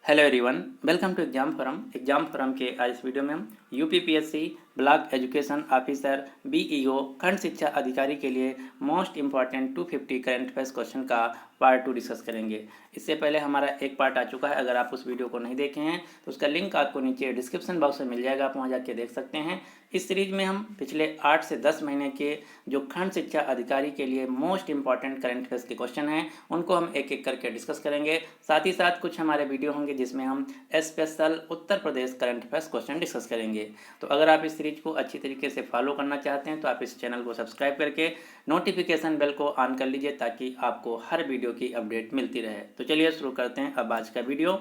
Hello everyone, welcome to exam forum के आज इस वीडियो में हम UPPSC block education officer BEO खंड शिक्षा अधिकारी के लिए most important 250 current affairs question का पार्ट 2 डिस्कस करेंगे। इससे पहले हमारा एक पार्ट आ चुका है। अगर आप उस वीडियो को नहीं देखे हैं तो उसका लिंक आपको नीचे डिस्क्रिप्शन बॉक्स में मिल जाएगा, आप वहाँ जाके देख सकते हैं। इस सीरीज में हम पिछले 8 से 10 महीने के जो खंड शिक्षा अधिकारी के लिए मोस्ट इंपॉर्टेंट करंट अफेयर्स के क्वेश्चन हैं उनको हम एक एक करके डिस्कस करेंगे। साथ ही साथ कुछ हमारे वीडियो होंगे जिसमें हम special Uttar Pradesh current affairs question discuss करेंगे। तो अगर आप इस सीरीज को अच्छी तरीके से फॉलो करना चाहते हैं तो आप इस चैनल को सब्सक्राइब करके नोटिफिकेशन बेल को ऑन कर लीजिए ताकि आपको हर वीडियो की अपडेट मिलती रहे। तो चलिए शुरू करते हैं अब आज का वीडियो।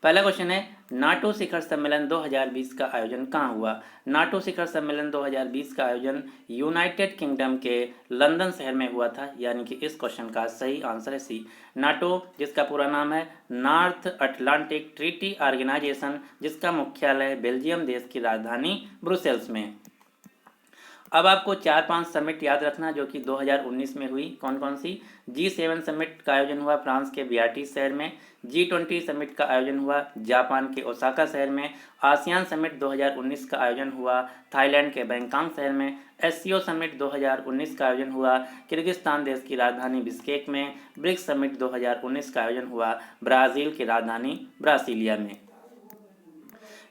पहला क्वेश्चन है, नाटो शिखर सम्मेलन 2020 का आयोजन कहाँ हुआ? नाटो शिखर सम्मेलन 2020 का आयोजन यूनाइटेड किंगडम के लंदन शहर में हुआ था, यानी कि इस क्वेश्चन का सही आंसर है सी। नाटो जिसका पूरा नाम है नॉर्थ अटलांटिक ट्रीटी ऑर्गेनाइजेशन, जिसका मुख्यालय बेल्जियम देश की राजधानी ब्रुसेल्स में। अब आपको 4-5 समिट याद रखना जो कि 2019 में हुई। कौन कौन सी? G7 समिट का आयोजन हुआ फ्रांस के बियाटिस शहर में। G20 समिट का आयोजन हुआ जापान के ओसाका शहर में। आसियान समिट 2019 का आयोजन हुआ थाईलैंड के बैंकॉक शहर में। एससीओ समिट 2019 का आयोजन हुआ किर्गिस्तान देश की राजधानी बिश्केक में। ब्रिक्स समिट 2019 का आयोजन हुआ ब्राज़ील की राजधानी ब्रासिलिया में।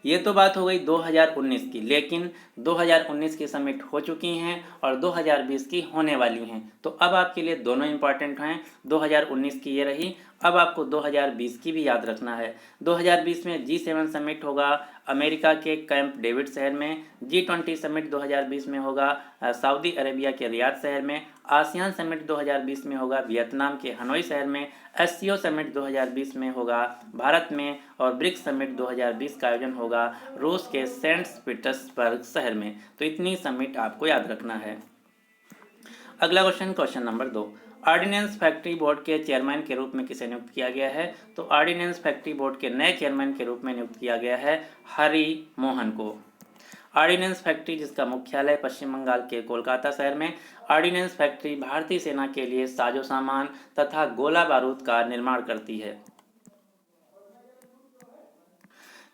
ये तो बात हो गई 2019 की, लेकिन 2019 की समिट हो चुकी हैं और 2020 की होने वाली हैं। तो अब आपके लिए दोनों इंपॉर्टेंट हैं। 2019 की ये रही, अब आपको 2020 की भी याद रखना है। 2020 में G7 समिट होगा अमेरिका के कैंप डेविड शहर में। G20 समिट 2020 में होगा सऊदी अरेबिया के रियाद शहर में। आसियान समिट 2020 में होगा वियतनाम के हनोई शहर में। एससीओ समिट 2020 में होगा भारत में। और ब्रिक्स समिट 2020 का आयोजन होगा रूस के सेंट पीटर्सबर्ग शहर में। तो इतनी समिट आपको याद रखना है। अगला question number 2, ordnance factory board के चेयरमैन के रूप में किसे नियुक्त किया गया है? तो ऑर्डिनेंस फैक्ट्री बोर्ड के नए चेयरमैन के रूप में नियुक्त किया गया है हरि मोहन को। ऑर्डिनेंस फैक्ट्री जिसका मुख्यालय पश्चिम बंगाल के कोलकाता शहर में। ऑर्डिनेंस फैक्ट्री भारतीय सेना के लिए साजो सामान तथा गोला बारूद का निर्माण करती है।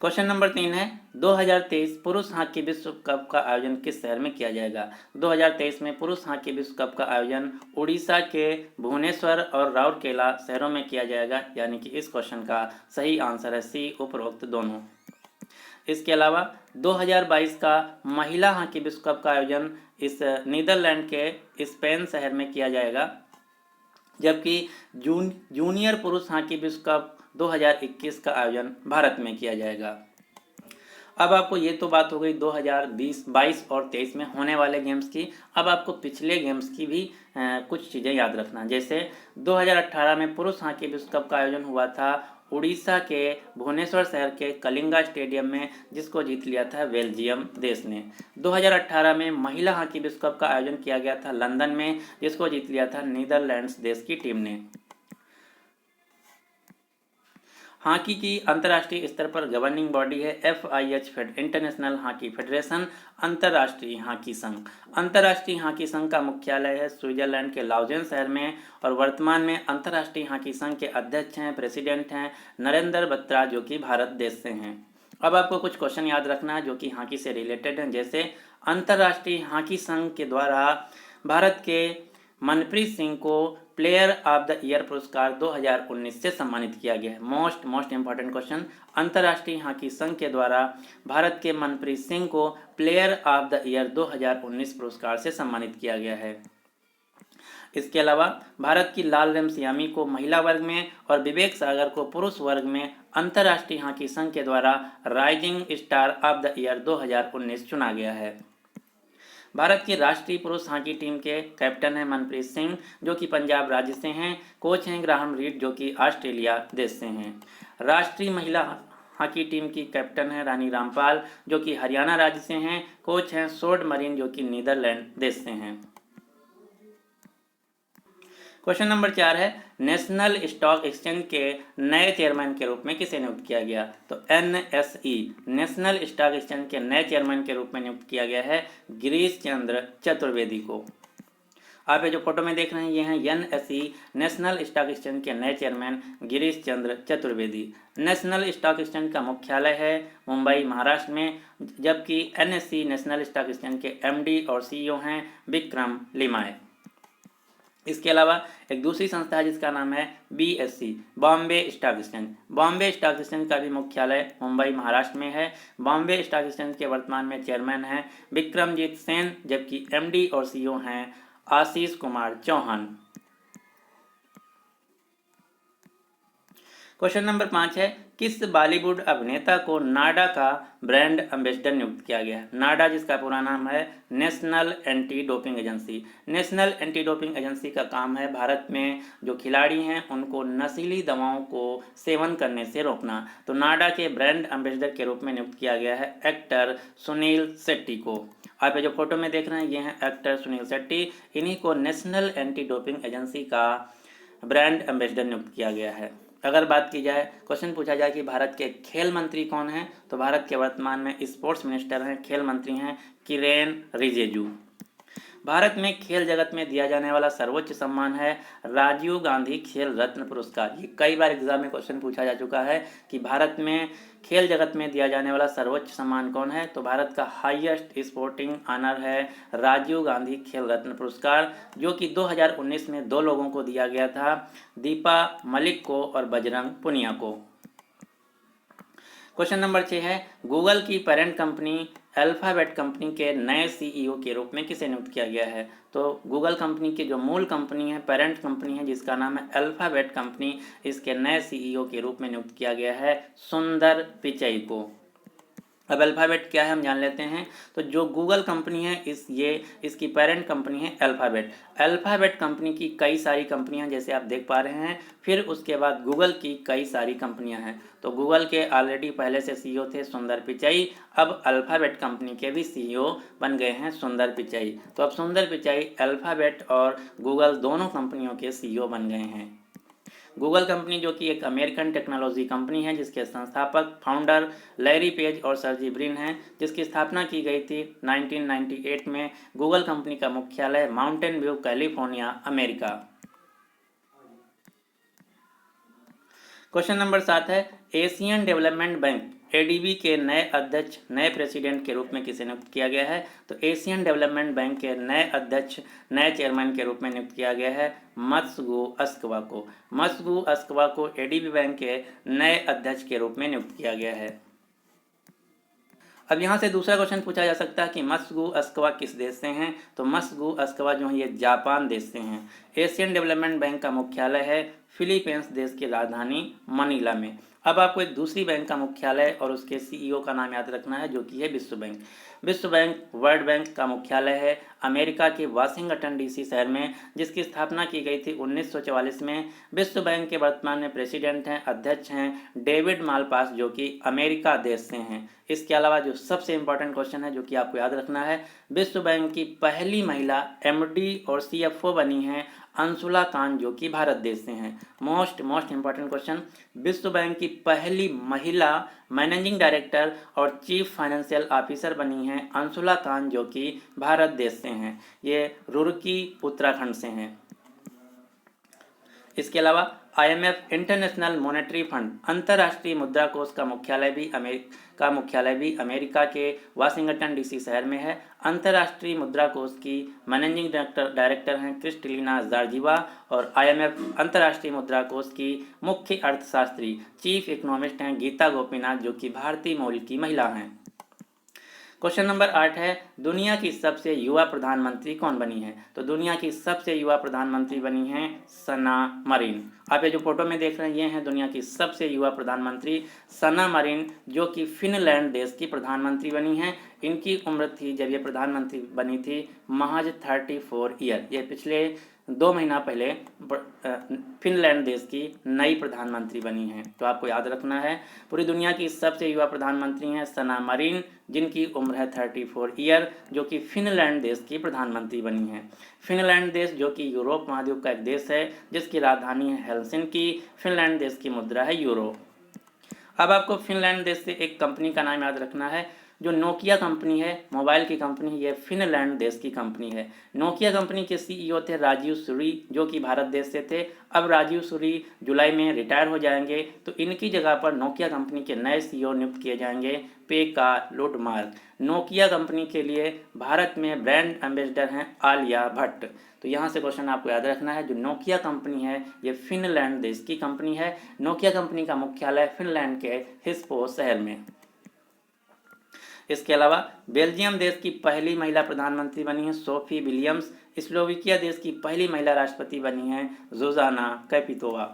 क्वेश्चन नंबर 3 है, 2023 पुरुष हॉकी विश्व कप का आयोजन किस शहर में किया जाएगा? 2023 में पुरुष हॉकी विश्व कप का आयोजन उड़ीसा के भुवनेश्वर और राउरकेला शहरों में किया जाएगा, यानी कि इस क्वेश्चन का सही आंसर है सी, उपरोक्त दोनों। इसके अलावा 2022 का महिला हॉकी विश्व कप का आयोजन इस नीदरलैंड के स्पेन शहर में किया जाएगा, जबकि जूनियर पुरुष हॉकी विश्व कप 2021 का आयोजन भारत में किया जाएगा। अब आपको ये तो बात हो गई 2020, 22 और 23 में होने वाले गेम्स की। अब आपको पिछले गेम्स की भी कुछ चीज़ें याद रखना। जैसे 2018 में पुरुष हॉकी विश्व कप का आयोजन हुआ था उड़ीसा के भुवनेश्वर शहर के कलिंगा स्टेडियम में, जिसको जीत लिया था बेल्जियम देश ने। 2018 में महिला हॉकी विश्व कप का आयोजन किया गया था लंदन में, जिसको जीत लिया था नीदरलैंड्स देश की टीम ने। हॉकी की अंतर्राष्ट्रीय स्तर पर गवर्निंग बॉडी है FIH इंटरनेशनल हॉकी फेडरेशन, अंतर्राष्ट्रीय हॉकी संघ। अंतर्राष्ट्रीय हॉकी संघ का मुख्यालय है स्विट्जरलैंड के लाउजेन शहर में और वर्तमान में अंतर्राष्ट्रीय हॉकी संघ के अध्यक्ष हैं, प्रेसिडेंट हैं नरेंद्र बत्रा, जो कि भारत देश से हैं। अब आपको कुछ क्वेश्चन याद रखना है जो कि हॉकी से रिलेटेड हैं। जैसे अंतर्राष्ट्रीय हॉकी संघ के द्वारा भारत के मनप्रीत सिंह को प्लेयर ऑफ द ईयर पुरस्कार 2019 से सम्मानित किया गया है। मोस्ट इंपॉर्टेंट क्वेश्चन, अंतर्राष्ट्रीय हॉकी संघ के द्वारा भारत के मनप्रीत सिंह को प्लेयर ऑफ द ईयर 2019 पुरस्कार से सम्मानित किया गया है। इसके अलावा भारत की लाल रेमसियामी को महिला वर्ग में और विवेक सागर को पुरुष वर्ग में अंतर्राष्ट्रीय हॉकी संघ के द्वारा rising star of the year 2019 चुना गया है। भारत की राष्ट्रीय पुरुष हॉकी टीम के कैप्टन हैं मनप्रीत सिंह, जो कि पंजाब राज्य से हैं। कोच हैं ग्राहम रीड, जो कि ऑस्ट्रेलिया देश से हैं। राष्ट्रीय महिला हॉकी टीम की कैप्टन है रानी रामपाल, जो कि हरियाणा राज्य से हैं। कोच हैं सोड मरीन, जो कि नीदरलैंड देश से हैं। क्वेश्चन नंबर 4 है, नेशनल स्टॉक एक्सचेंज के नए चेयरमैन के रूप में किसे नियुक्त किया गया? तो NSE नेशनल स्टॉक एक्सचेंज के नए चेयरमैन के रूप में नियुक्त किया गया है गिरीश चंद्र चतुर्वेदी को। आप ये जो फोटो में देख रहे हैं ये हैं एनएसई नेशनल स्टॉक एक्सचेंज के नए chairman Girish Chandra Chaturvedi. National stock exchange का मुख्यालय है मुंबई महाराष्ट्र में, जबकि एनएसई नेशनल स्टॉक एक्सचेंज के एमडी और सीईओ हैं विक्रम लिमाय। इसके अलावा एक दूसरी संस्था है जिसका नाम है BSc Bombay stock exchange. Bombay stock exchange का भी मुख्यालय मुंबई महाराष्ट्र में है। बॉम्बे स्टॉक एक्सचेंज के वर्तमान में चेयरमैन हैं विक्रमजीत सेन, जबकि एमडी और सीईओ हैं आशीष कुमार चौहान। क्वेश्चन नंबर 5 है, किस बॉलीवुड अभिनेता को नाडा का ब्रांड एम्बेसडर नियुक्त किया गया है? नाडा जिसका पूरा नाम है national anti doping agency. National anti doping agency का काम है भारत में जो खिलाड़ी हैं उनको नशीली दवाओं को सेवन करने से रोकना। तो नाडा के ब्रांड एम्बेसडर के रूप में नियुक्त किया गया है एक्टर सुनील शेट्टी को। आप ये जो फोटो में देख रहे हैं ये हैं एक्टर सुनील शेट्टी। इन्हीं को नेशनल एंटी डोपिंग एजेंसी का ब्रांड एम्बेसडर नियुक्त किया गया है। अगर बात की जाए, क्वेश्चन पूछा जाए कि भारत के खेल मंत्री कौन हैं, तो भारत के वर्तमान में स्पोर्ट्स मिनिस्टर हैं, खेल मंत्री हैं किरेन रिजिजू। भारत में खेल जगत में दिया जाने वाला सर्वोच्च सम्मान है राजीव गांधी खेल रत्न पुरस्कार। ये कई बार एग्जाम में क्वेश्चन पूछा जा चुका है कि भारत में खेल जगत में दिया जाने वाला सर्वोच्च सम्मान कौन है, तो भारत का हाईएस्ट स्पोर्टिंग ऑनर है राजीव गांधी खेल रत्न पुरस्कार, जो कि 2019 में 2 लोगों को दिया गया था, दीपा मलिक को और बजरंग पुनिया को। क्वेश्चन नंबर 6 है, गूगल की पेरेंट कंपनी अल्फाबेट कंपनी के नए सीईओ के रूप में किसे नियुक्त किया गया है? तो गूगल कंपनी की जो मूल कंपनी है, पेरेंट कंपनी है जिसका नाम है अल्फाबेट कंपनी, इसके नए सीईओ के रूप में नियुक्त किया गया है सुंदर पिचई को। अब अल्फ़ाबेट क्या है हम जान लेते हैं। तो जो गूगल कंपनी है इसकी पेरेंट कंपनी है अल्फ़ाबेट। अल्फ़ाबेट कंपनी की कई सारी कंपनियां जैसे आप देख पा रहे हैं, फिर उसके बाद गूगल की कई सारी कंपनियां हैं। तो गूगल के ऑलरेडी पहले से सीईओ थे सुंदर पिचई, अब अल्फ़ाबेट कंपनी के भी सीईओ बन गए हैं सुंदर पिचई। तो अब सुंदर पिचई अल्फ़ाबेट और गूगल दोनों कंपनियों के सीईओ बन गए हैं। गूगल कंपनी जो कि एक अमेरिकन टेक्नोलॉजी कंपनी है जिसके संस्थापक फाउंडर लैरी पेज और सर्जी ब्रिन हैं, जिसकी स्थापना की गई थी 1998 में। गूगल कंपनी का मुख्यालय mountain view California America. Question number 7 है, एशियन डेवलपमेंट बैंक एडीबी के नए अध्यक्ष नए प्रेसिडेंट के रूप में किसे नियुक्त किया गया है? तो एशियन डेवलपमेंट बैंक के नए अध्यक्ष नए चेयरमैन के रूप में नियुक्त किया गया है मत्सुगु अस्कवा को। मत्सुगु अस्कवा को एडीबी बैंक के नए अध्यक्ष के रूप में नियुक्त किया गया है। अब यहाँ से दूसरा क्वेश्चन पूछा जा सकता है कि मत्सुगु अस्कवा किस देश से हैं? तो मत्सुगु अस्कवा जो है ये जापान देश से हैं। एशियन डेवलपमेंट बैंक का मुख्यालय है फिलीपींस देश की राजधानी मनीला में। अब आपको एक दूसरी बैंक का मुख्यालय और उसके सीईओ का नाम याद रखना है जो कि है विश्व बैंक। विश्व बैंक वर्ल्ड बैंक का मुख्यालय है अमेरिका के वाशिंगटन डीसी शहर में, जिसकी स्थापना की गई थी 1944 में। विश्व बैंक के वर्तमान में प्रेसिडेंट हैं, अध्यक्ष हैं डेविड मालपास जो कि अमेरिका देश से हैं। इसके अलावा जो सबसे इंपॉर्टेंट क्वेश्चन है जो कि आपको याद रखना है, विश्व बैंक की पहली महिला एमडी और सीएफओ बनी हैं अंशुला कान जो कि भारत देश से हैं। मोस्ट इंपॉर्टेंट क्वेश्चन, विश्व बैंक की पहली महिला मैनेजिंग डायरेक्टर और चीफ फाइनेंशियल ऑफिसर बनी हैं अंशुला कान जो कि भारत देश से हैं। ये रुड़की उत्तराखंड से हैं। इसके अलावा आईएमएफ इंटरनेशनल मॉनेटरी फंड अंतर्राष्ट्रीय मुद्रा कोष का मुख्यालय भी अमेरिका के वाशिंगटन डीसी शहर में है। अंतर्राष्ट्रीय मुद्रा कोष की मैनेजिंग डायरेक्टर हैं क्रिस्टलिना जॉर्जिवा और आईएमएफ अंतर्राष्ट्रीय मुद्रा कोष की मुख्य अर्थशास्त्री चीफ इकोनॉमिस्ट हैं गीता गोपीनाथ जो कि भारतीय मूल की महिला हैं। क्वेश्चन नंबर 8 है, दुनिया की सबसे युवा प्रधानमंत्री कौन बनी है? तो दुनिया की सबसे युवा प्रधानमंत्री बनी हैं सना मरीन। आप ये जो फोटो में देख रहे हैं ये हैं दुनिया की सबसे युवा प्रधानमंत्री सना मरीन जो कि फिनलैंड देश की प्रधानमंत्री बनी हैं। इनकी उम्र थी जब ये प्रधानमंत्री बनी थी महज 34 ईयर। ये पिछले 2 महीना पहले फिनलैंड देश की नई प्रधानमंत्री बनी हैं। तो आपको याद रखना है पूरी दुनिया की सबसे युवा प्रधानमंत्री हैं सना मरीन जिनकी उम्र है 34 ईयर, जो कि फिनलैंड देश की प्रधानमंत्री बनी हैं। फिनलैंड देश जो कि यूरोप महाद्वीप का एक देश है जिसकी राजधानी है हेलसिंकी। फिनलैंड देश की मुद्रा है यूरो। अब आपको फिनलैंड देश से एक कंपनी का नाम याद रखना है जो नोकिया कंपनी है, मोबाइल की कंपनी है, ये फिनलैंड देश की कंपनी है। नोकिया कंपनी के सीईओ थे राजीव सूरी, जो कि भारत देश से थे। अब राजीव सूरी जुलाई में रिटायर हो जाएंगे, तो इनकी जगह पर नोकिया कंपनी के नए सीईओ नियुक्त किए जाएंगे, पेका लुडमार्क। नोकिया कंपनी के लिए भारत में ब्रांड एम्बेसडर हैं आलिया भट्ट। तो यहाँ से क्वेश्चन आपको याद रखना है, जो नोकिया कंपनी है ये फिनलैंड देश की कंपनी है। नोकिया कंपनी का मुख्यालय फिनलैंड के हिस्पो शहर में। इसके अलावा बेल्जियम देश की पहली महिला प्रधानमंत्री बनी है सोफी विलियम्स। स्लोवाकिया देश की पहली महिला राष्ट्रपति बनी है जोजाना कैपितोवा।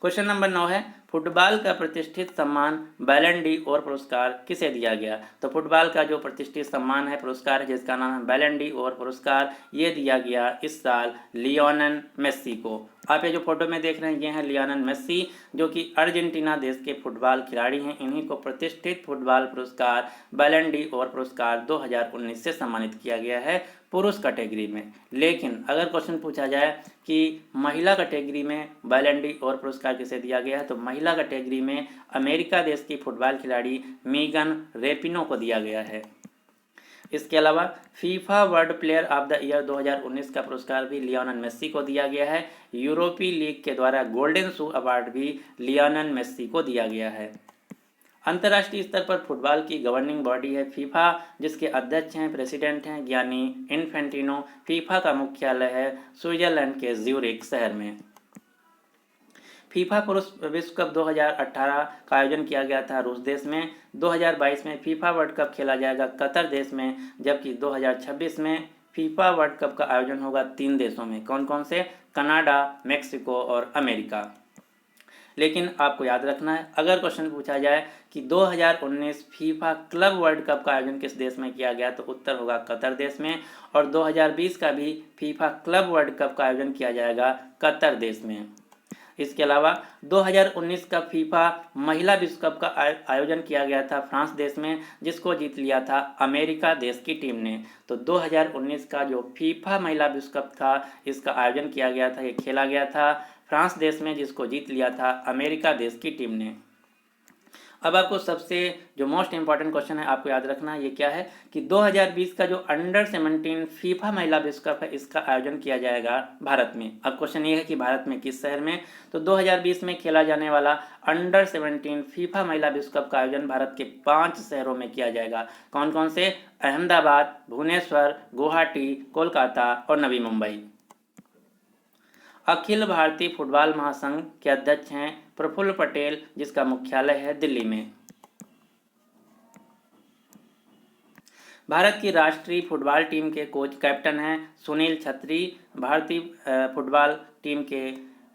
क्वेश्चन नंबर 9 है, फुटबॉल का प्रतिष्ठित सम्मान बैलन डी और पुरस्कार किसे दिया गया? तो फुटबॉल का जो प्रतिष्ठित सम्मान है, पुरस्कार है, जिसका नाम है बैलन डी और पुरस्कार, ये दिया गया इस साल लियोनेल मेस्सी को। आप ये जो फोटो में देख रहे हैं, ये हैं लियोनेल मेस्सी, जो कि अर्जेंटीना देश के फुटबॉल खिलाड़ी हैं। इन्हीं को प्रतिष्ठित फुटबॉल पुरस्कार बैलन डी और पुरस्कार 2019 से सम्मानित किया गया है पुरुष कैटेगरी में। लेकिन अगर क्वेश्चन पूछा जाए कि महिला कैटेगरी में बैलन डी और पुरस्कार किसे दिया गया है, तो महिला कैटेगरी में अमेरिका देश की फुटबॉल खिलाड़ी मीगन रेपिनो को दिया गया है। इसके अलावा FIFA world player of the year 2019 का पुरस्कार भी लियोनेल मेस्सी को दिया गया है। यूरोपीय लीग के द्वारा गोल्डन शू अवार्ड भी लियोनेल मेस्सी को दिया गया है। अंतर्राष्ट्रीय स्तर पर फुटबॉल की गवर्निंग बॉडी है फीफा, जिसके अध्यक्ष हैं, प्रेसिडेंट हैं गियानी इन्फेंटिनो। फीफा का मुख्यालय है स्विट्जरलैंड के ज्यूरिख शहर में। फीफा पुरुष विश्व कप 2018 का आयोजन किया गया था रूस देश में। 2022 में फीफा वर्ल्ड कप खेला जाएगा कतर देश में, जबकि 2026 में फीफा वर्ल्ड कप का आयोजन होगा 3 देशों में। कौन कौन से? कनाडा, मेक्सिको और अमेरिका। लेकिन आपको याद रखना है, अगर क्वेश्चन पूछा जाए कि 2019 फीफा क्लब वर्ल्ड कप का आयोजन किस देश में किया गया, तो उत्तर होगा कतर देश में। और 2020 का भी फीफा क्लब वर्ल्ड कप का आयोजन किया जाएगा कतर देश में। इसके अलावा 2019 का फीफा महिला विश्व कप का आयोजन किया गया था फ्रांस देश में, जिसको जीत लिया था अमेरिका देश की टीम ने। तो 2019 का जो फीफा महिला विश्व कप था, इसका आयोजन किया गया था, ये खेला गया था फ्रांस देश में, जिसको जीत लिया था अमेरिका देश की टीम ने। अब आपको सबसे जो मोस्ट इंपॉर्टेंट क्वेश्चन है आपको याद रखना है, ये क्या है कि 2020 का जो अंडर 17 फीफा महिला विश्व कप है, इसका आयोजन किया जाएगा भारत में। अब क्वेश्चन ये है कि भारत में किस शहर में? तो 2020 में खेला जाने वाला अंडर 17 फीफा महिला विश्व कप का आयोजन भारत के 5 शहरों में किया जाएगा। कौन कौन से? अहमदाबाद, भुवनेश्वर, गुवाहाटी, कोलकाता और नवी मुंबई। अखिल भारतीय फुटबॉल महासंघ के अध्यक्ष हैं प्रफुल्ल पटेल, जिसका मुख्यालय है दिल्ली में। भारत की राष्ट्रीय फुटबॉल टीम के कोच कैप्टन हैं सुनील छेत्री। भारतीय फुटबॉल टीम के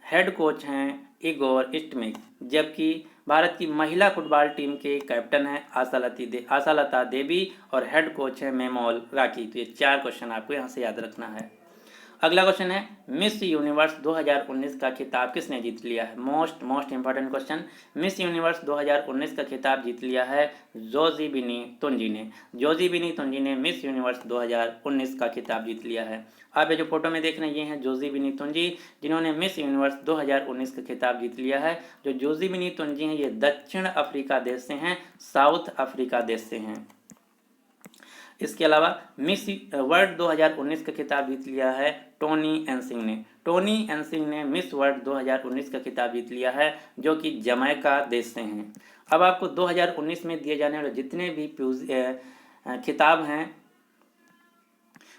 हेड कोच हैं इगोर स्टमिक। जबकि भारत की महिला फुटबॉल टीम के कैप्टन हैं आशालता देवी और हेड कोच है मेमोल राकी। तो ये 4 क्वेश्चन आपको यहाँ से याद रखना है। अगला क्वेश्चन है, मिस यूनिवर्स 2019 का खिताब किसने जीत लिया है? Most important question. Miss universe 2019 का खिताब जीत लिया है जोजीबिनी तुंजी ने। जोजीबिनी तुंजी ने मिस यूनिवर्स 2019 का खिताब जीत लिया है। आप ये जो फोटो में देख रहे हैं, ये हैं जोजीबिनी तुंजी, जिन्होंने मिस यूनिवर्स 2019 का खिताब जीत लिया है। जो जोजीबिनी तुंजी हैं, ये दक्षिण अफ्रीका देश से हैं, साउथ अफ्रीका देश से हैं। इसके अलावा मिस वर्ल्ड 2019 का खिताब जीत लिया है टोनी एनसिंग ने। टोनी एनसिंग ने मिस वर्ल्ड 2019 का खिताब जीत लिया है, जो कि जमैका देश से हैं। अब आपको 2019 में दिए जाने वाले जितने भी खिताब हैं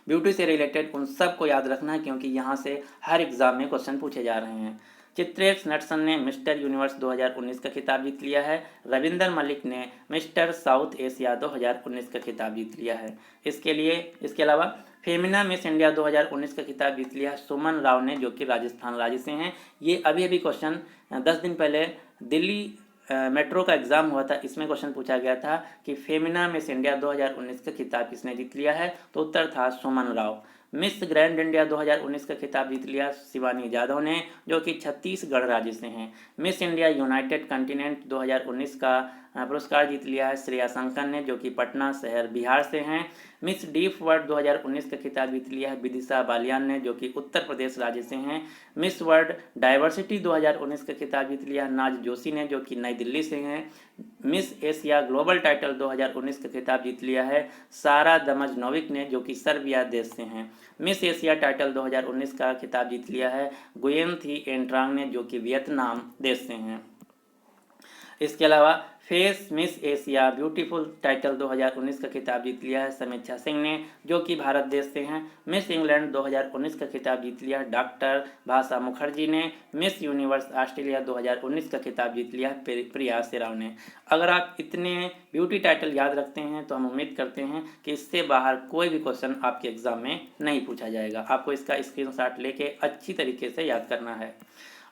ब्यूटी से रिलेटेड, उन सब को याद रखना है, क्योंकि यहाँ से हर एग्जाम में क्वेश्चन पूछे जा रहे हैं। चित्रेश नटसन ने मिस्टर यूनिवर्स 2019 का खिताब जीत लिया है। रविंदर मलिक ने मिस्टर साउथ एशिया 2019 का खिताब जीत लिया है। इसके अलावा फेमिना मिस इंडिया 2019 का खिताब जीत लिया है सुमन राव ने, जो कि राजस्थान राज्य से हैं। ये अभी क्वेश्चन 10 दिन पहले दिल्ली मेट्रो का एग्जाम हुआ था, इसमें क्वेश्चन पूछा गया था कि फेमिना मिस इंडिया 2019 का खिताब किसने जीत लिया है, तो उत्तर था सुमन राव। मिस ग्रैंड इंडिया 2019 का खिताब जीत लिया शिवानी जाधव ने, जो कि छत्तीसगढ़ राज्य से हैं। मिस इंडिया यूनाइटेड कंटिनेंट 2019 का पुरस्कार जीत लिया है श्रेया शंकर ने, जो कि पटना शहर बिहार से हैं। मिस डीप वर्ल्ड 2019 का खिताब जीत लिया है विदिशा बालियान ने, जो कि उत्तर प्रदेश राज्य से हैं। मिस वर्ल्ड डाइवर्सिटी 2019 का खिताब जीत लिया है नाज जोशी ने, जो कि नई दिल्ली से हैं। मिस एशिया ग्लोबल टाइटल 2019 का खिताब जीत लिया है सारा दमजनोविक ने, जो कि सर्बिया देश से हैं। मिस एशिया टाइटल 2019 का खिताब जीत लिया है गुयेन थी एंट्रांग ने, जो कि वियतनाम देश से हैं। इसके अलावा face miss Asia beautiful title 2019 का खिताब जीत लिया है समीक्षा सिंह ने, जो कि भारत देश से हैं। मिस इंग्लैंड 2019 का खिताब जीत लिया है डॉक्टर भाषा मुखर्जी ने। मिस यूनिवर्स ऑस्ट्रेलिया 2019 का खिताब जीत लिया है प्रिया सेराव ने। अगर आप इतने ब्यूटी टाइटल याद रखते हैं तो हम उम्मीद करते हैं कि इससे बाहर कोई भी क्वेश्चन आपके एग्जाम में नहीं पूछा जाएगा। आपको इसका स्क्रीनशॉट लेके अच्छी तरीके से याद करना है।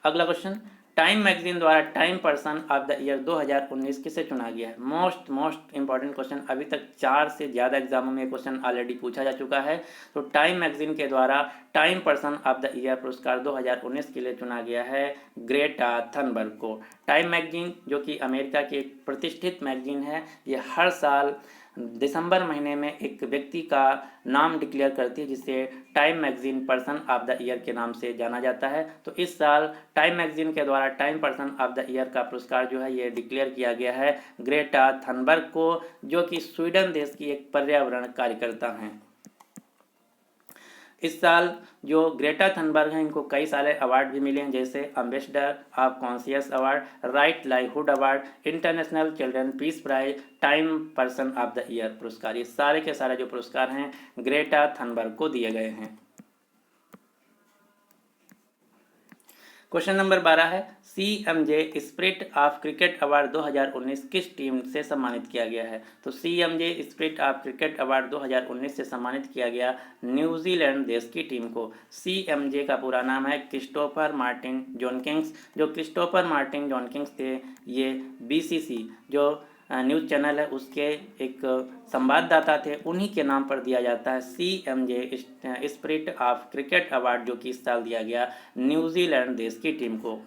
अगला क्वेश्चन, टाइम मैगजीन द्वारा time person of the year 2019 किसे चुना गया है? Most important question. अभी तक 4 से ज़्यादा एग्जामों में क्वेश्चन ऑलरेडी पूछा जा चुका है। तो टाइम मैगजीन के द्वारा time person of the year पुरस्कार 2019 के लिए चुना गया है ग्रेटा थनबर्ग को। टाइम मैगजीन, जो कि अमेरिका की एक प्रतिष्ठित मैगजीन है, ये हर साल दिसंबर महीने में एक व्यक्ति का नाम डिक्लेयर करती है, जिसे time magazine person of the year के नाम से जाना जाता है। तो इस साल टाइम मैगजीन के द्वारा time person of the year का पुरस्कार जो है ये डिक्लेयर किया गया है ग्रेटा थनबर्ग को, जो कि स्वीडन देश की एक पर्यावरण कार्यकर्ता हैं। इस साल जो ग्रेटा थनबर्ग हैं, इनको कई सारे अवार्ड भी मिले हैं, जैसे ambassador of conscious award, right livelihood award, international children peace prize, time person of the year पुरस्कार। ये सारे के सारे जो पुरस्कार हैं ग्रेटा थनबर्ग को दिए गए हैं। क्वेश्चन नंबर 12 है, CMJ spirit of cricket award 2019 किस टीम से सम्मानित किया गया है? तो CMJ spirit of cricket award 2019 से सम्मानित किया गया न्यूजीलैंड देश की टीम को। CMJ का पूरा नाम है क्रिस्टोफर मार्टिन जॉनकिंस। जो क्रिस्टोफर मार्टिन जॉनकिंस थे, ये BCC जो न्यूज़ चैनल है उसके एक संवाददाता थे, उन्हीं के नाम पर दिया जाता है CMJ spirit of cricket award, जो कि इस साल दिया गया न्यूजीलैंड देश की टीम को।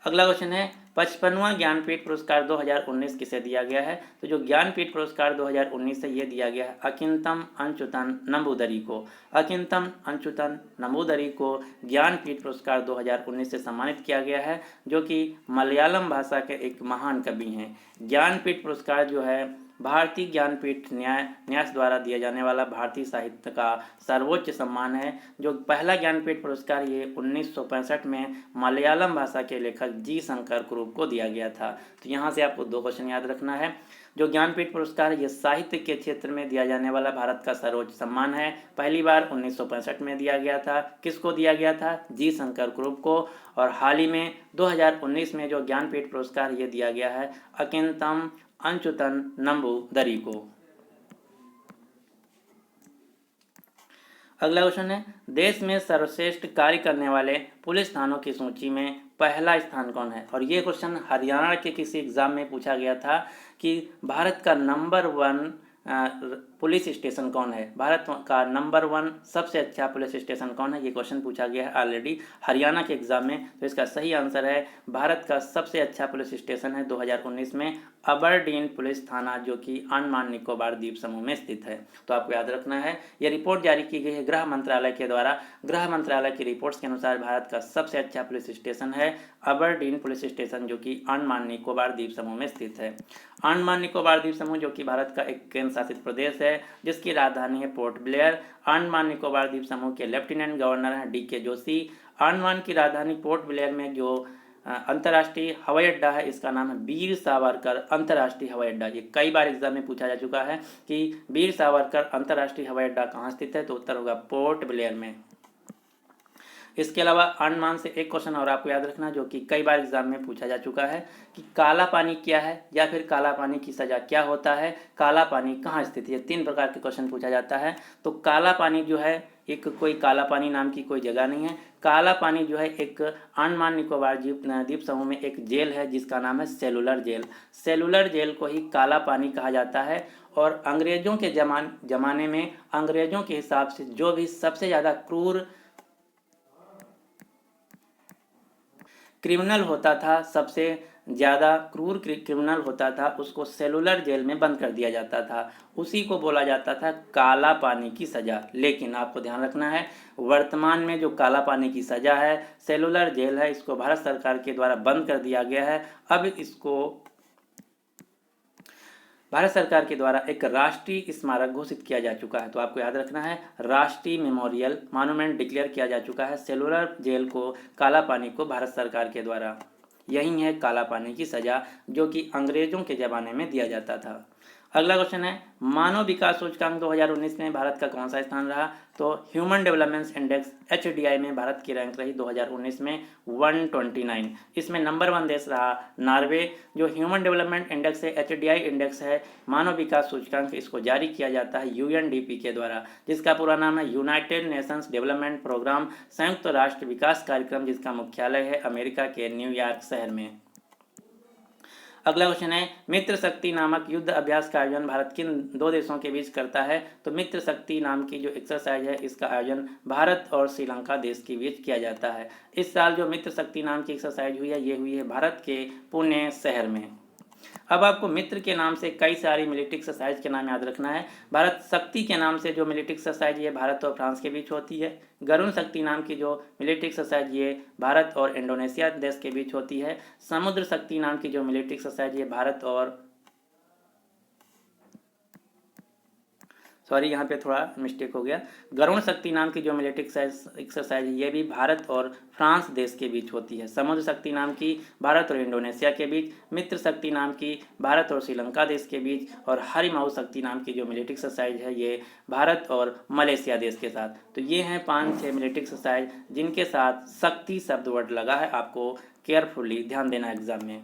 अगला क्वेश्चन है, 55वां ज्ञानपीठ पुरस्कार 2019 किसे दिया गया है? तो जो ज्ञानपीठ पुरस्कार 2019 है ये दिया गया है अकिंतम अंशुतन नंबूदरी को। अकिंतम अंशुतन नंबूदरी को ज्ञानपीठ पुरस्कार 2019 से सम्मानित किया गया है, जो कि मलयालम भाषा के एक महान कवि हैं। ज्ञानपीठ पुरस्कार जो है भारतीय ज्ञानपीठ न्यास द्वारा दिया जाने वाला भारतीय साहित्य का सर्वोच्च सम्मान है। जो पहला ज्ञानपीठ पुरस्कार ये 1965 में मलयालम भाषा के लेखक जी शंकर कुरूप को दिया गया था। तो यहाँ से आपको 2 क्वेश्चन याद रखना है। जो ज्ञानपीठ पुरस्कार है ये साहित्य के क्षेत्र में दिया जाने वाला भारत का सर्वोच्च सम्मान है। पहली बार 1965 में दिया गया था। किसको दिया गया था? जी शंकर कुरूप को। और हाल ही में 2019 में जो ज्ञानपीठ पुरस्कार ये दिया गया है अकिंतम अंशुतन नंबूदरी को। अगला क्वेश्चन है, देश में सर्वश्रेष्ठ कार्य करने वाले पुलिस थानों की सूची में पहला स्थान कौन है? और ये क्वेश्चन हरियाणा के किसी एग्जाम में पूछा गया था कि भारत का नंबर 1 पुलिस स्टेशन कौन है, भारत का नंबर 1 सबसे अच्छा पुलिस स्टेशन कौन है, ये क्वेश्चन पूछा गया है ऑलरेडी हरियाणा के एग्जाम में। तो इसका सही आंसर है भारत का सबसे अच्छा पुलिस स्टेशन है 2019 में अबरडीन पुलिस थाना, जो कि अंडमान निकोबार द्वीप समूह में स्थित है। तो आपको याद रखना है, यह रिपोर्ट जारी की गई है गृह मंत्रालय के द्वारा। गृह मंत्रालय की रिपोर्ट्स के अनुसार भारत का सबसे अच्छा पुलिस स्टेशन है अबरडीन पुलिस स्टेशन, जो कि अंडमान निकोबार द्वीप समूह में स्थित है। अंडमान निकोबार द्वीप समूह जो कि भारत का एक केंद्र शासित प्रदेश है, जिसकी राजधानी है पोर्ट ब्लेयर। अंडमान निकोबार द्वीप समूह के लेफ्टिनेंट गवर्नर हैं DK जोशी। अंडमान की राजधानी पोर्ट ब्लेयर में जो अंतर्राष्ट्रीय हवाई अड्डा है, इसका नाम है वीर सावरकर अंतर्राष्ट्रीय हवाई अड्डा। ये कई बार एग्जाम में पूछा जा चुका है कि वीर सावरकर अंतर्राष्ट्रीय हवाई अड्डा कहाँ स्थित है, तो उत्तर होगा पोर्ट ब्लेयर में। इसके अलावा अंडमान से एक क्वेश्चन और आपको याद रखना, जो कि कई बार एग्जाम में पूछा जा चुका है कि काला पानी क्या है, या फिर काला पानी की सजा क्या होता है, काला पानी कहाँ स्थित है। 3 प्रकार के क्वेश्चन पूछा जाता है। तो काला पानी जो है एक कोई काला पानी नाम की कोई जगह नहीं है। काला पानी जो है एक अंडमान निकोबार द्वीप समूह में एक जेल है जिसका नाम है सेलुलर जेल। सेलुलर जेल को ही काला पानी कहा जाता है। और अंग्रेजों के जमाने में अंग्रेजों के हिसाब से जो भी सबसे ज़्यादा क्रूर क्रिमिनल होता था, सबसे ज़्यादा क्रूर क्रिमिनल होता था, उसको सेलुलर जेल में बंद कर दिया जाता था। उसी को बोला जाता था काला पानी की सज़ा। लेकिन आपको ध्यान रखना है, वर्तमान में जो काला पानी की सज़ा है, सेलुलर जेल है, इसको भारत सरकार के द्वारा बंद कर दिया गया है। अब इसको भारत सरकार के द्वारा एक राष्ट्रीय स्मारक घोषित किया जा चुका है। तो आपको याद रखना है, राष्ट्रीय मेमोरियल मॉन्यूमेंट डिक्लेयर किया जा चुका है सेलुलर जेल को, काला पानी को, भारत सरकार के द्वारा। यही है काला पानी की सज़ा जो कि अंग्रेजों के ज़माने में दिया जाता था। अगला क्वेश्चन है, मानव विकास सूचकांक 2019 में भारत का कौन सा स्थान रहा? तो ह्यूमन डेवलपमेंट इंडेक्स HDI में भारत की रैंक रही 2019 में 129। इसमें नंबर 1 देश रहा नॉर्वे। जो ह्यूमन डेवलपमेंट इंडेक्स है, HDI इंडेक्स है, मानव विकास सूचकांक, इसको जारी किया जाता है UNDP के द्वारा, जिसका पूरा नाम है यूनाइटेड नेशंस डेवलपमेंट प्रोग्राम, संयुक्त राष्ट्र विकास कार्यक्रम, जिसका मुख्यालय है अमेरिका के न्यूयॉर्क शहर में। अगला क्वेश्चन है, मित्र शक्ति नामक युद्ध अभ्यास का आयोजन भारत किन 2 देशों के बीच करता है? तो मित्र शक्ति नाम की जो एक्सरसाइज है, इसका आयोजन भारत और श्रीलंका देश के बीच किया जाता है। इस साल जो मित्र शक्ति नाम की एक्सरसाइज हुई है, ये हुई है भारत के पुणे शहर में। अब आपको मित्र के नाम से कई सारी मिलिट्री एक्सरसाइज के नाम याद रखना है। भारत शक्ति के नाम से जो मिलिट्री एक्सरसाइज ये भारत और फ्रांस के बीच होती है। गरुण शक्ति नाम की जो मिलिट्री एक्सरसाइज ये भारत और इंडोनेशिया देश के बीच होती है। समुद्र शक्ति नाम की जो मिलिट्री एक्सरसाइज ये भारत और यहाँ पे थोड़ा मिस्टेक हो गया। गरुण शक्ति नाम की जो मिलिट्री एक्सरसाइज है, ये भी भारत और फ्रांस देश के बीच होती है। समुद्र शक्ति नाम की भारत और इंडोनेशिया के बीच, मित्र शक्ति नाम की भारत और श्रीलंका देश के बीच, और हरिमाऊ शक्ति नाम की जो मिलिट्री एक्सरसाइज है, ये भारत और मलेशिया देश के साथ। तो ये हैं 5-6 मिलिट्री एक्सरसाइज जिनके साथ शक्ति शब्द वर्ड लगा है। आपको केयरफुली ध्यान देना एग्जाम में।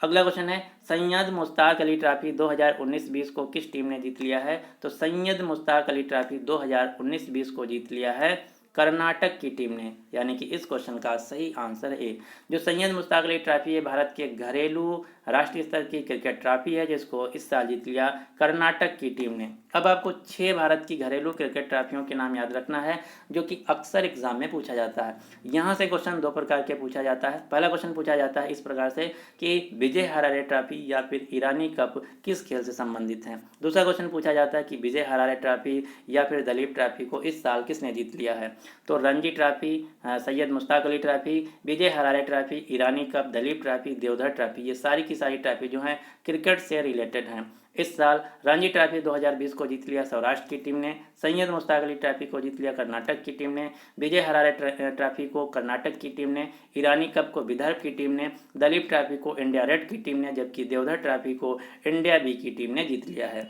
अगला क्वेश्चन है, सैयद मुश्ताक अली ट्रॉफी 2019-20 को किस टीम ने जीत लिया है? तो सैयद मुश्ताक अली ट्रॉफी 2019-20 को जीत लिया है कर्नाटक की टीम ने, यानी कि इस क्वेश्चन का सही आंसर है ए। जो सैयद मुश्ताक अली ट्रॉफी है, भारत के घरेलू राष्ट्रीय स्तर की क्रिकेट ट्रॉफी है, जिसको इस साल जीत लिया कर्नाटक की टीम ने। अब आपको 6 भारत की घरेलू क्रिकेट ट्रॉफियों के नाम याद रखना है, जो कि अक्सर एग्जाम में पूछा जाता है। यहाँ से क्वेश्चन 2 प्रकार के पूछा जाता है। पहला क्वेश्चन पूछा जाता है इस प्रकार से कि विजय हरारे ट्रॉफी या फिर ईरानी कप किस खेल से संबंधित है। दूसरा क्वेश्चन पूछा जाता है कि विजय हरारे ट्रॉफी या फिर दलीप ट्रॉफी को इस साल किसने जीत लिया है। तो Ranji trophy, Syed Mushtaq Ali trophy, Vijay Hazare trophy, Irani cup, Duleep trophy, Deodhar trophy, ये सारी की सारी ट्रॉफी जो हैं क्रिकेट से रिलेटेड हैं। इस साल रणजी ट्रॉफी 2020 को जीत लिया सौराष्ट्र की टीम ने, सैयद मुश्ताक अली ट्रॉफी को जीत लिया कर्नाटक की टीम ने, विजय हरारे ट्रॉफी को कर्नाटक की टीम ने, ईरानी कप को विदर्भ की टीम ने, दलीप ट्रॉफी को इंडिया रेड की टीम ने, जबकि देवधर ट्रॉफी को इंडिया बी की टीम ने जीत लिया है।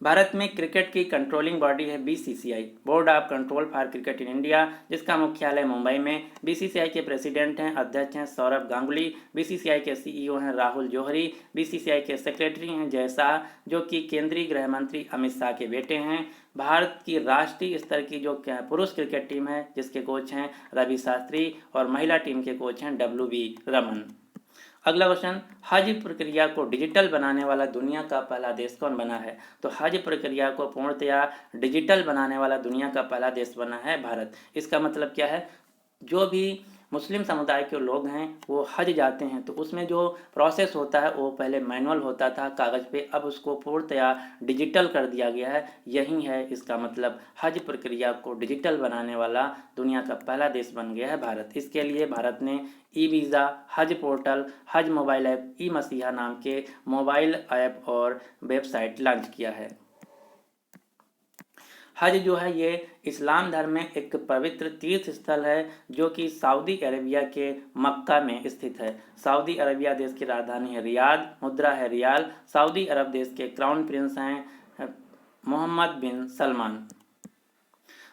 भारत में क्रिकेट की कंट्रोलिंग बॉडी है BCCI, board of control for cricket in India, जिसका मुख्यालय मुंबई में। BCCI के प्रेसिडेंट हैं, अध्यक्ष हैं सौरभ गांगुली, BCCI के CEO हैं राहुल जौहरी, BCCI के सेक्रेटरी हैं जय शाह, जो कि केंद्रीय गृह मंत्री अमित शाह के बेटे हैं। भारत की राष्ट्रीय स्तर की जो पुरुष क्रिकेट टीम है, जिसके कोच हैं रवि शास्त्री, और महिला टीम के कोच हैं WB रमन। अगला क्वेश्चन, हज प्रक्रिया को डिजिटल बनाने वाला दुनिया का पहला देश कौन बना है? तो हज प्रक्रिया को पूर्णतया डिजिटल बनाने वाला दुनिया का पहला देश बना है भारत। इसका मतलब क्या है, जो भी मुस्लिम समुदाय के लोग हैं वो हज जाते हैं, तो उसमें जो प्रोसेस होता है वो पहले मैनुअल होता था कागज़ पे, अब उसको पूर्णतया डिजिटल कर दिया गया है। यही है इसका मतलब, हज प्रक्रिया को डिजिटल बनाने वाला दुनिया का पहला देश बन गया है भारत। इसके लिए भारत ने ई-वीज़ा, हज पोर्टल, हज मोबाइल ऐप, ई-मसीहा नाम के मोबाइल ऐप और वेबसाइट लॉन्च किया है। हज जो है ये इस्लाम धर्म में एक पवित्र तीर्थ स्थल है, जो कि सऊदी अरेबिया के मक्का में स्थित है। सऊदी अरेबिया देश की राजधानी है रियाद, मुद्रा है रियाल। सऊदी अरब देश के क्राउन प्रिंस हैं मोहम्मद बिन सलमान।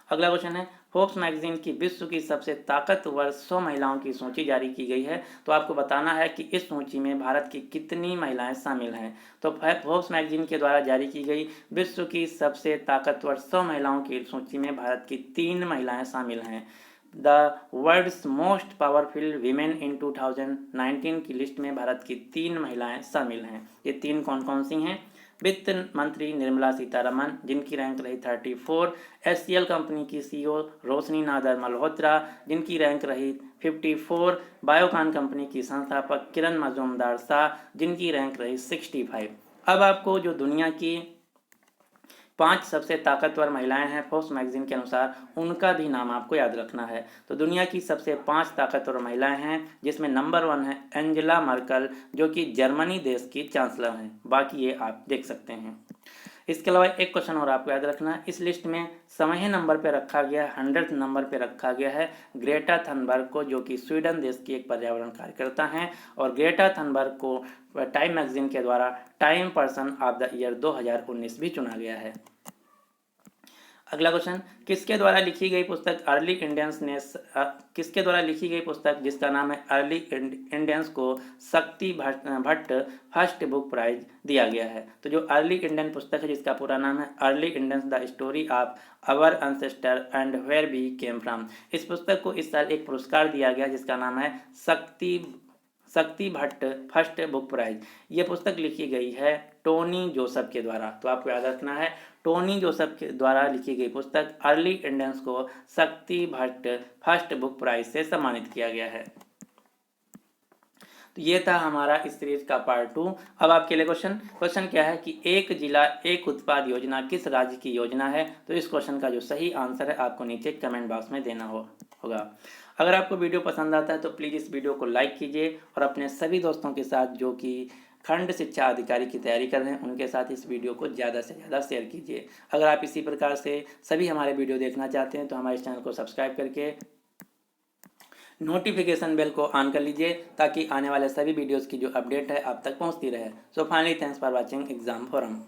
अगला क्वेश्चन है, फोर्ब्स मैगजीन की विश्व की सबसे ताकतवर 100 महिलाओं की सूची जारी की गई है। तो आपको बताना है कि इस सूची में भारत की कितनी महिलाएं शामिल हैं। तो फोर्ब्स मैगजीन के द्वारा जारी की गई विश्व की सबसे ताकतवर 100 महिलाओं की सूची में भारत की 3 महिलाएं शामिल हैं। The world's most powerful women in 2019 की लिस्ट में भारत की 3 महिलाएं शामिल हैं। ये 3 कौन कौन सी हैं? वित्त मंत्री निर्मला सीतारमन, जिनकी रैंक रही 34। एचसीएल कंपनी की सीईओ रोशनी नादर मल्होत्रा, जिनकी रैंक रही 54। बायोकॉन कंपनी की संस्थापक किरण मजूमदार शाह, जिनकी रैंक रही 65। अब आपको जो दुनिया की 5 सबसे ताकतवर महिलाएं हैं फोर्ब्स मैगजीन के अनुसार, उनका भी नाम आपको याद रखना है। तो दुनिया की सबसे 5 ताकतवर महिलाएं हैं, जिसमें नंबर 1 है एंजेला मर्कल, जो कि जर्मनी देश की चांसलर हैं। बाकी ये आप देख सकते हैं। इसके अलावा एक क्वेश्चन और आपको याद रखना है, इस लिस्ट में 100वें नंबर पर रखा गया, 100th नंबर पर रखा गया है ग्रेटा थनबर्ग को, जो कि स्वीडन देश की एक पर्यावरण कार्यकर्ता हैं। और ग्रेटा थनबर्ग को टाइम मैगजीन के द्वारा time person of the year 2019 भी चुना गया है। अगला क्वेश्चन, किसके द्वारा लिखी गई पुस्तक अर्ली इंडियंस ने किसके द्वारा लिखी गई पुस्तक जिसका नाम है अर्ली इंडियंस को शक्ति भट्ट फर्स्ट बुक प्राइज दिया गया है? तो जो अर्ली इंडियन पुस्तक है जिसका पूरा नाम है early Indians the story of our ancestor and where we came from, इस पुस्तक को इस साल एक पुरस्कार दिया गया जिसका नाम है शक्ति भट्ट फर्स्ट बुक प्राइज। ये पुस्तक लिखी गई है टोनी जोसेफ के द्वारा। तो आपको याद रखना है, टोनी जोसेफ के द्वारा लिखी गई पुस्तक अर्ली इंडियंस को शक्ति भट्ट फर्स्ट बुक प्राइज से सम्मानित किया गया है। तो ये था हमारा इस सीरीज का पार्ट 2। अब आपके लिए क्वेश्चन क्या है कि एक जिला एक उत्पाद योजना किस राज्य की योजना है? तो इस क्वेश्चन का जो सही आंसर है आपको नीचे कमेंट बॉक्स में देना होगा। अगर आपको वीडियो पसंद आता है तो प्लीज़ इस वीडियो को लाइक कीजिए और अपने सभी दोस्तों के साथ जो कि खंड शिक्षा अधिकारी की तैयारी कर रहे हैं उनके साथ इस वीडियो को ज़्यादा से ज़्यादा शेयर कीजिए। अगर आप इसी प्रकार से सभी हमारे वीडियो देखना चाहते हैं तो हमारे चैनल को सब्सक्राइब करके नोटिफिकेशन बेल को ऑन कर लीजिए ताकि आने वाले सभी वीडियोज़ की जो अपडेट है आप तक पहुंचती रहे। So finally thanks for watching exam forum.